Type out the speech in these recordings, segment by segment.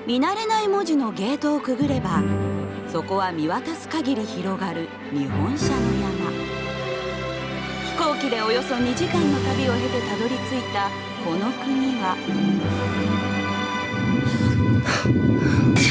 見慣れない文字のゲートをくぐれば、そこは見渡す限り広がる日本車の山。飛行機でおよそ2時間の旅を経てたどり着いたこの国は、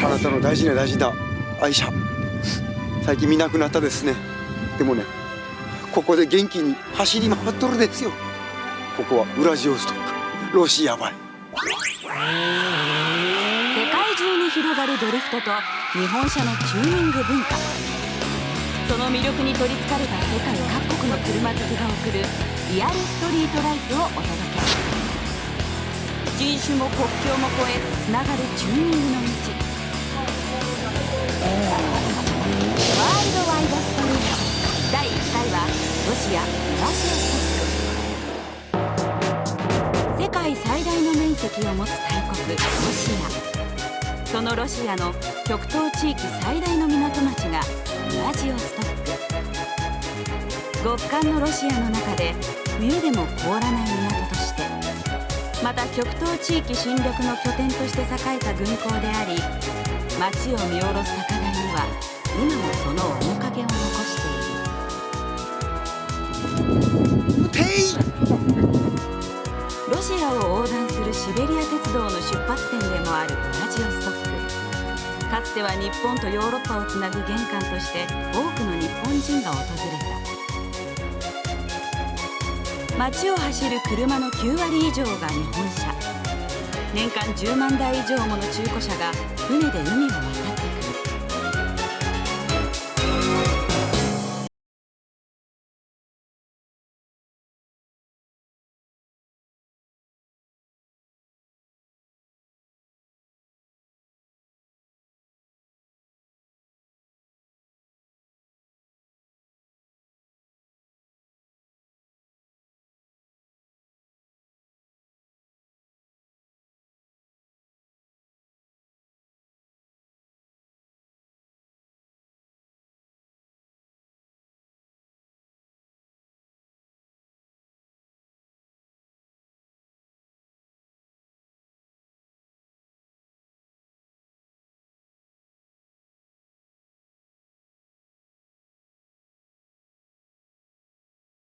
あなたの大事な大事な愛車、最近見なくなったですね。でもね、ここで元気に走り回っとるですよ。ここはウラジオストク、ロシアバイ。世界中に広がるドリフトと日本車のチューニング文化、その魅力に取りつかれた世界各国の車好きが送るリアルストリートライフをお届け。人種も国境も越えつながるチューニングの道、ワールドワイドストリート。第1回はロシア・ウラジオストク。世界最大の面積を持つ大国ロシア。そのロシアの極東地域最大の港町がウラジオストック。極寒のロシアの中で冬でも凍らない港として、また極東地域侵略の拠点として栄えた軍港であり、街を見下ろす高台には今もその面影を残している。ロシアを横断するシベリア鉄道の出発点でもあるウラジオストック。かつては日本とヨーロッパをつなぐ玄関として多くの日本人が訪れた。街を走る車の9割以上が日本車。年間10万台以上もの中古車が船で海を渡ってくる。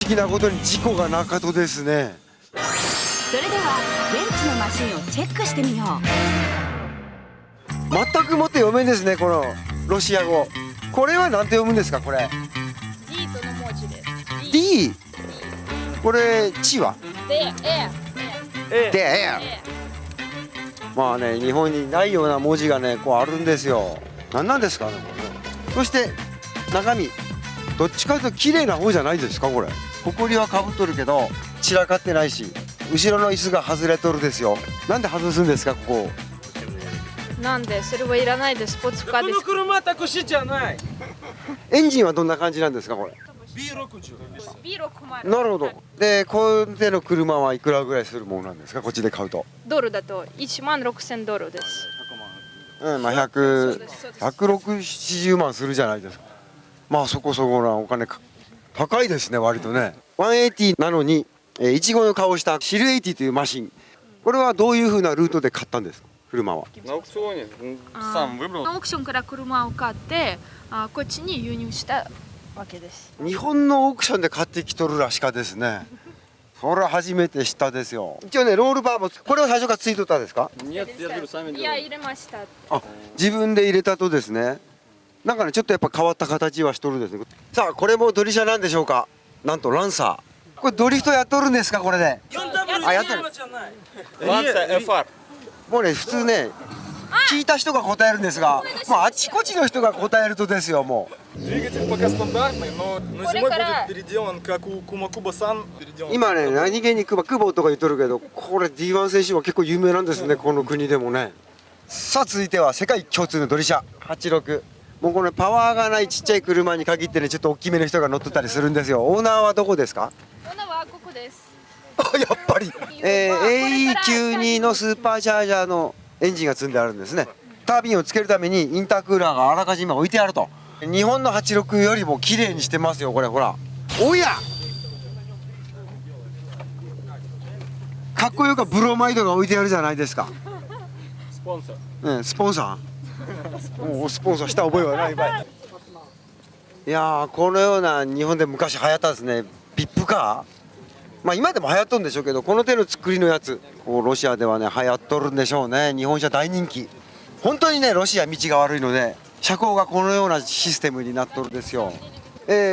不思議なことに事故がなかとですね。それでは現地のマシンをチェックしてみよ全くもって読めんですね、このロシア語。これは何て読むんですか、これ。 D との文字です。 D。 これチはで、まあね、日本にないような文字がね、こうあるんですよ。何なんですかね、これ。そして中身、どっちかというと綺麗な方じゃないですか、これ。埃はかぶっとるけど散らかってないし、後ろの椅子が外れとるですよ。なんで外すんですか、ここ。なんでそれはいらないです。スポーツカーです。この車はタクシーじゃない。エンジンはどんな感じなんですか、これ。 B60。なるほど。で、こういうの車はいくらぐらいするものなんですか、こっちで買うと。ドルだと16,000ドルです。まあ160万するじゃないですか。まあそこそこなお金か、高いですね、割とね。180なのにいちごの顔したシル80というマシン、これはどういうふうなルートで買ったんですか、車は。オークションから車を買ってこっちに輸入したわけです。日本のオークションで買ってきとるらしかですね。それは初めて知ったですよ。一応ね、ロールバーもこれは最初からついとったんですか。いや、入れました。あ、自分で入れたとですね。なんかね、ちょっとやっぱ変わった形はしとるですね。さあ、これもドリ車なんでしょうか。なんとランサー。これドリフトやっとるんですか、これで。あ、やってる。ランサー FR。もうね、普通ね、聞いた人が答えるんですが、もうあちこちの人が答えるとですよ、もう。今ね、何気に久保とか言っとるけど、これ D1 選手は結構有名なんですね、この国でもね。さあ、続いては世界共通のドリ車86。もうこのパワーがないちっちゃい車に限ってね、ちょっと大きめの人が乗ってたりするんですよ。オーナーはどこですか。オーナーはここです。やっぱり、AE92 のスーパーチャージャーのエンジンが積んであるんですね。タービンをつけるためにインタークーラーがあらかじめ置いてあると。日本の86よりも綺麗にしてますよ、これ。ほら、おや、かっこよくブロマイドが置いてあるじゃないですか。Спонсор.スポンサーもうスポンサーした覚えはないばい。いやー、このような日本で昔流行ったですね、ビップカー、まあ今でも流行っとるんでしょうけど、この手の作りのやつ、こうロシアではね流行っとるんでしょうね。日本車大人気。本当にね、ロシア道が悪いので車高がこのようなシステムになっとるんですよ。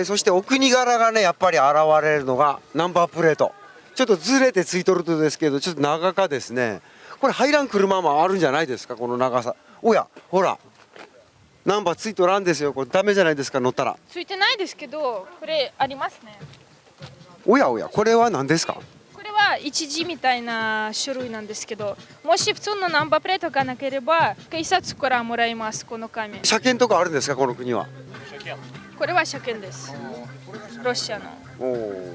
そしてお国柄がねやっぱり現れるのがナンバープレート。ちょっとずれてついとるとですけど、ちょっと長かですね。これ入らん車もあるんじゃないですか、この長さ。おやほら、ナンバーついとらんですよ。これダメじゃないですか、乗ったら。ついてないですけど、これありますね。おやおや、これは何ですか。これは一時みたいな種類なんですけど、もし普通のナンバープレートがなければ警察からもらいます、この紙。車検とかあるんですか、この国は。これは車検です、ロシアの。お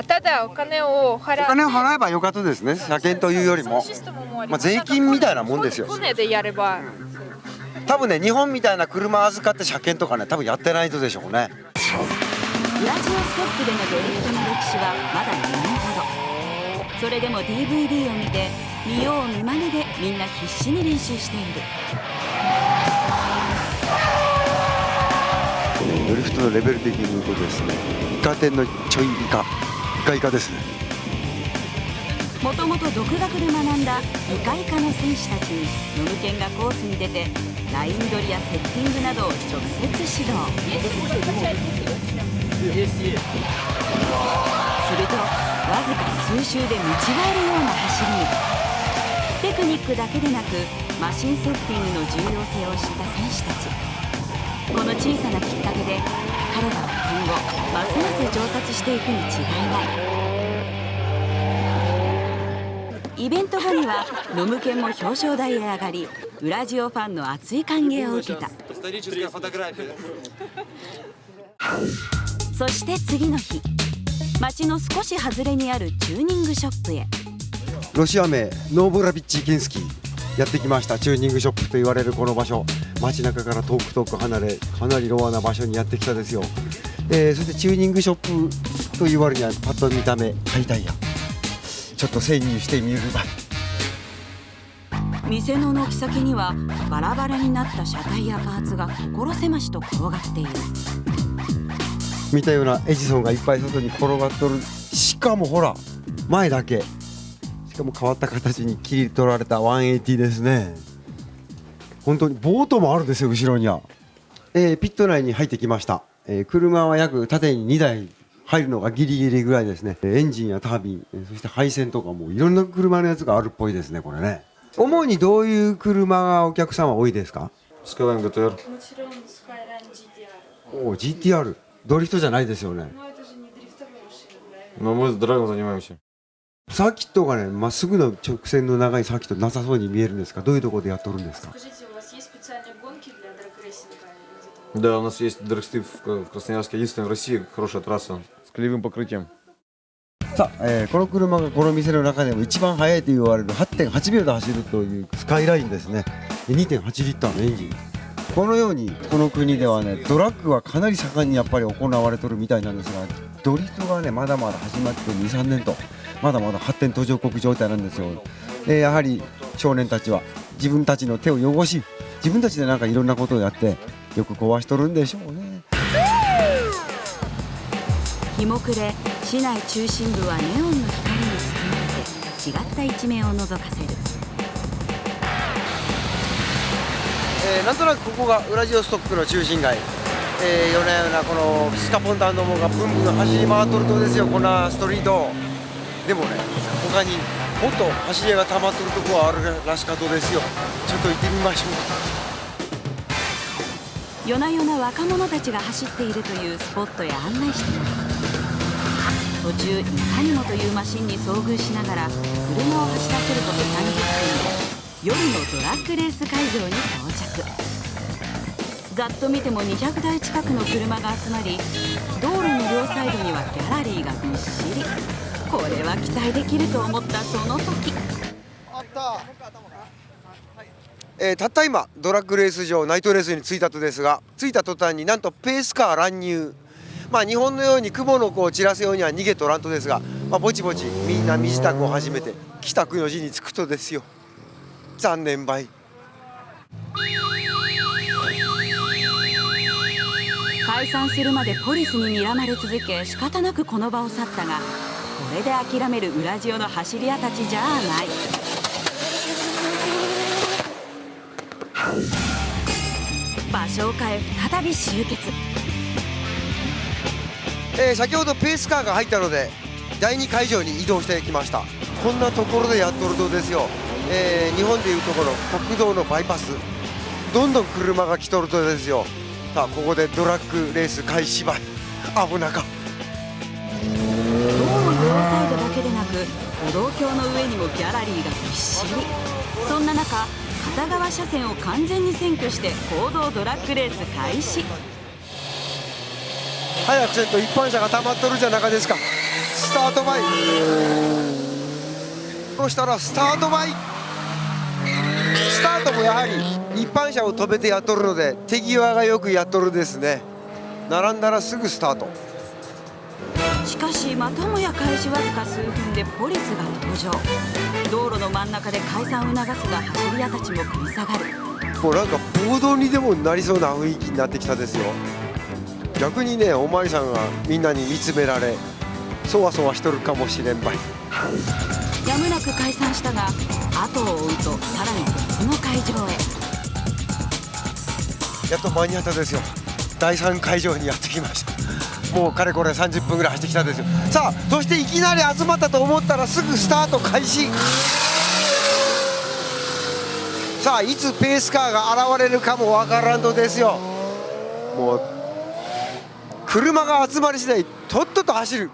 ただお金を払って、金を払えばよかったですね、車検というよりも。システムもありまあ、ます。税金みたいなもんですよ。船でやれば、多分ね、日本みたいな車預かって車検とかね、多分やってないとでしょうね。ウラジオストックでのドリフトの歴史はまだ2年ほど。それでも DVD を見て見よう見まねでみんな必死に練習している。ドリフトのレベル的に言うとですね、イカ天のちょいイカですね。もともと独学で学んだイカイカの選手たちにノムケンがコースに出てライン取りやセッティングなどを直接指導。するとわずか数周で見違えるような走りに。テクニックだけでなくマシンセッティングの重要性を知った選手たち。この小さなきっかけで彼らは今後ますます上達していくに違いない。イベント後にはノムケンも表彰台へ上がり、ウラジオファンの熱い歓迎を受けた。そして次の日、街の少し外れにあるチューニングショップへ。ロシア名ノーブラビッチ・キンスキーやってきました。チューニングショップと言われるこの場所、街中から遠く離れ、かなりロアな場所にやってきたですよ。そしてチューニングショップと言われるにはパッと見た目買いたいや、ちょっと潜入してみるばい。店の軒先にはバラバラになった車体やパーツが所狭しと転がっている。見たようなエジソンがいっぱい外に転がっとる。しかもほら、前だけ、しかも変わった形に切り取られた180ですね。本当にボートもあるんですよ、後ろには。ピット内に入ってきました。車は約縦に2台入るのがギリギリぐらいですね。エンジンやタービン、そして配線とかもいろんな車のやつがあるっぽいですね、これね。主にどういう車がお客さんは多いですか。スカイライン GTR。もちろんスカイライン GTR。おお、GTR。ドリフトじゃないですよね。Но мы с драгом занимаемся。サーキットがね、まっすぐの直線の長いサーキットなさそうに見えるんですか。どういうところでやっとるんですか。Да, у нас есть драгстив в Красноярске, единственная в России хорошая трасса с колеевым покрытием。さあ、この車がこの店の中でも一番速いと言われる 8.8 秒で走るというスカイラインですね。2.8 リッターのエンジン。このようにこの国ではね、ドラッグはかなり盛んにやっぱり行われてるみたいなんですが、ドリフトがねまだまだ始まって 2,3 年とまだまだ発展途上国状態なんですよ。やはり少年たちは自分たちの手を汚し、自分たちでなんかいろんなことをやってよく壊しとるんでしょうね。日も暮れ、市内中心部はネオンの光に包まれて違った一面を覗かせる。なんとなくここがウラジオストックの中心街。夜な夜なこのスカポンタンどもがブンブン走り回っとるとですよ、こんなストリート。でもね、他にもっと走り屋が溜まっとるとこはあるらしかとですよ。ちょっと行ってみましょう。夜な夜な若者たちが走っているというスポットへ案内してもらう。途中いかにもというマシンに遭遇しながら車を走らせること30分で夜のドラッグレース会場に到着。ざっと見ても200台近くの車が集まり、道路の両サイドにはギャラリーがびっしり。これは期待できると思ったその時、たった今ドラッグレース場ナイトレースに着いたとですが、着いた途端になんとペースカー乱入。日本のように雲の子を散らすようには逃げとらんとですが、ぼちぼちみんな身支度を始めて帰宅の時に着くとですよ。残念ばい。解散するまでポリスに睨まれ続け、仕方なくこの場を去ったが、これで諦めるウラジオの走り屋たちじゃない。場所を変え再び集結。先ほどペースカーが入ったので第2会場に移動してきました。こんなところでやっとるとですよ、日本でいうところ国道のバイパス、どんどん車が来とるとですよ。さあここでドラッグレース開始ばい。危なか。道路両サイドだけでなく歩道橋の上にもギャラリーがびっしり。そんな中、片側車線を完全に占拠して公道ドラッグレース開始。早くせんと一般車が溜まっとるじゃなかですか。スタートバイ。そしたらスタートバイ。スタートもやはり一般車を止めてやっとるので手際がよくやっとるですね。並んだらすぐスタート。しかしまたもや開始わずか数分でポリスが登場。道路の真ん中で解散を促すが走り屋たちも食い下がる。もうなんか暴動にでもなりそうな雰囲気になってきたですよ。逆にね、おまわりさんがみんなに見つめられそわそわしとるかもしれんばい。やむなく解散したが、後を追うとさらに別の会場へ。やっと間に合ったですよ。第3会場にやってきました。もうかれこれ30分ぐらい走ってきたんですよ。さあそしていきなり集まったと思ったらすぐスタート開始。さあいつペースカーが現れるかもわからんとですよ。もう車が集まり次第とっとと走る。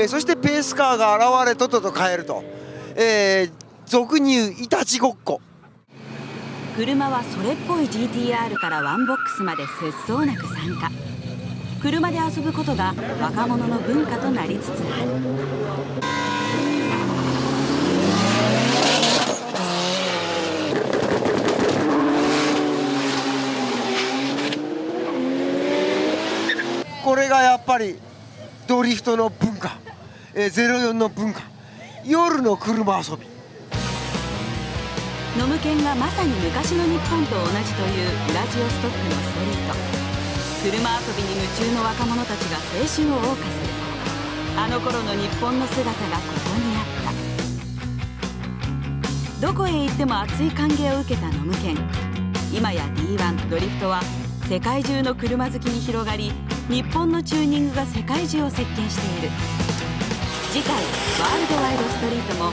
そしてペースカーが現れとっとと帰ると、俗に言ういたちごっこ。車はそれっぽい GTR からワンボックスまで節操なく参加。車で遊ぶことが若者の文化となりつつある。これがやっぱりドリフトの文化、04の文化、夜の車遊び。ノムケンがまさに昔の日本と同じというウラジオストックのストリート。車遊びに夢中の若者たちが青春を謳歌する。あの頃の日本の姿がここにあった。どこへ行っても熱い歓迎を受けたノムケン。今や D1 ドリフトは世界中の車好きに広がり、日本のチューニングが世界中を席巻している。次回「ワールドワイドストリート」も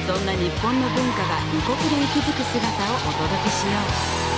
そんな日本の文化が異国で息づく姿をお届けしよう。